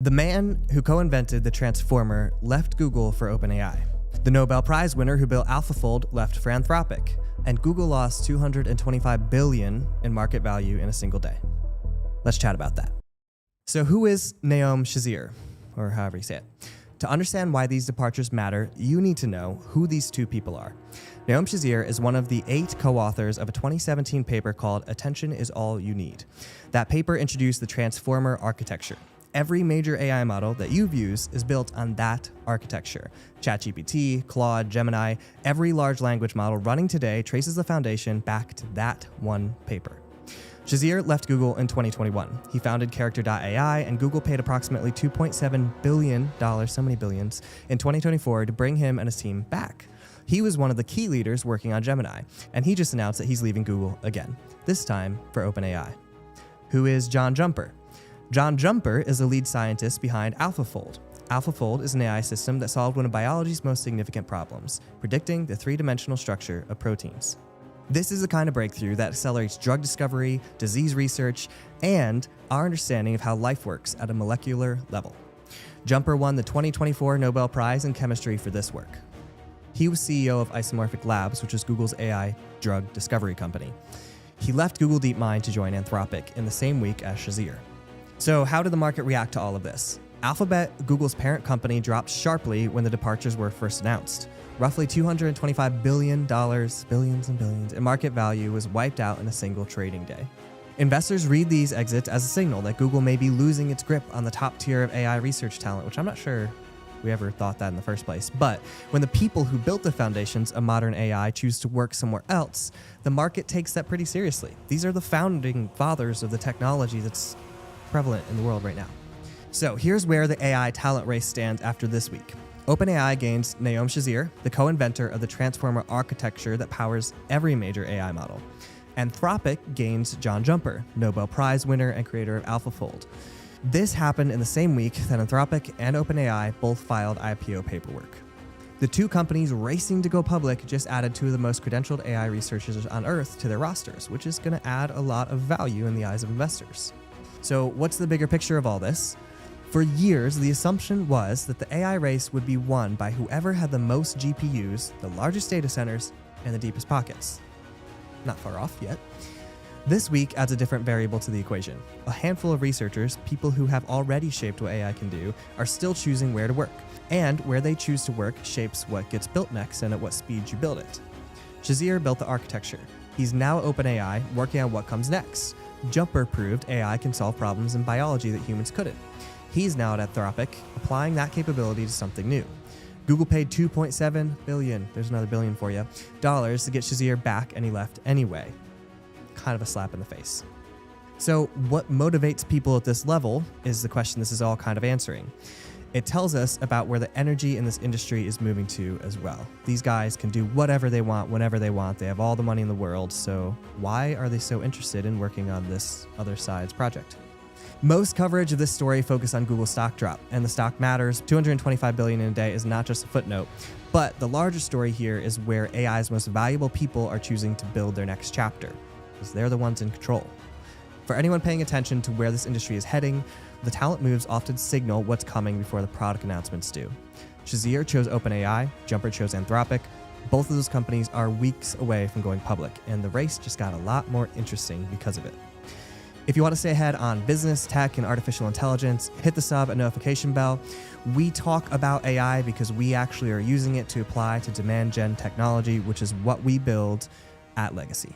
The man who co-invented the Transformer left Google for OpenAI. The Nobel Prize winner who built AlphaFold left for Anthropic. And Google lost $225 billion in market value in a single day. Let's chat about that. So who is Noam Shazeer, or however you say it? To understand why these departures matter, you need to know who these two people are. Noam Shazeer is one of the 8 co-authors of a 2017 paper called Attention is All You Need. That paper introduced the Transformer architecture. Every major AI model that you've used is built on that architecture. ChatGPT, Claude, Gemini, every large language model running today traces the foundation back to that one paper. Shazeer left Google in 2021. He founded Character.ai, and Google paid approximately $2.7 billion, so many billions, in 2024 to bring him and his team back. He was one of the key leaders working on Gemini, and he just announced that he's leaving Google again, this time for OpenAI. Who is John Jumper? John Jumper is the lead scientist behind AlphaFold. AlphaFold is an AI system that solved one of biology's most significant problems, predicting the 3-dimensional structure of proteins. This is the kind of breakthrough that accelerates drug discovery, disease research, and our understanding of how life works at a molecular level. Jumper won the 2024 Nobel Prize in Chemistry for this work. He was CEO of Isomorphic Labs, which is Google's AI drug discovery company. He left Google DeepMind to join Anthropic in the same week as Shazeer. So how did the market react to all of this? Alphabet, Google's parent company, dropped sharply when the departures were first announced. Roughly $225 billion, billions and billions, in market value was wiped out in a single trading day. Investors read these exits as a signal that Google may be losing its grip on the top tier of AI research talent, which I'm not sure we ever thought that in the first place. But when the people who built the foundations of modern AI choose to work somewhere else, the market takes that pretty seriously. These are the founding fathers of the technology that's prevalent in the world right now. So here's where the AI talent race stands after this week. OpenAI gains Noam Shazeer, the co-inventor of the Transformer architecture that powers every major AI model. Anthropic gains John Jumper, Nobel Prize winner and creator of AlphaFold. This happened in the same week that Anthropic and OpenAI both filed IPO paperwork. The two companies racing to go public just added 2 of the most credentialed AI researchers on Earth to their rosters, which is going to add a lot of value in the eyes of investors. So what's the bigger picture of all this? For years, the assumption was that the AI race would be won by whoever had the most GPUs, the largest data centers, and the deepest pockets. Not far off yet. This week adds a different variable to the equation. A handful of researchers, people who have already shaped what AI can do, are still choosing where to work. And where they choose to work shapes what gets built next and at what speed you build it. Shazeer built the architecture. He's now at OpenAI working on what comes next. Jumper proved AI can solve problems in biology that humans couldn't. He's now at Anthropic, applying that capability to something new. Google paid $2.7 billion, there's another billion for you, dollars to get Shazeer back, and he left anyway. Kind of a slap in the face. So what motivates people at this level is the question this is all kind of answering. It tells us about where the energy in this industry is moving to as well. These guys can do whatever they want, whenever they want. They have all the money in the world, so why are they so interested in working on this other side's project? Most coverage of this story focused on Google's stock drop, and the stock matters. $225 billion in a day is not just a footnote, but the larger story here is where AI's most valuable people are choosing to build their next chapter, because they're the ones in control. For anyone paying attention to where this industry is heading, the talent moves often signal what's coming before the product announcements do. Shazeer chose OpenAI, Jumper chose Anthropic. Both of those companies are weeks away from going public, and the race just got a lot more interesting because of it. If you want to stay ahead on business, tech, and artificial intelligence, hit the sub and notification bell. We talk about AI because we actually are using it to apply to demand gen technology, which is what we build at Legacy.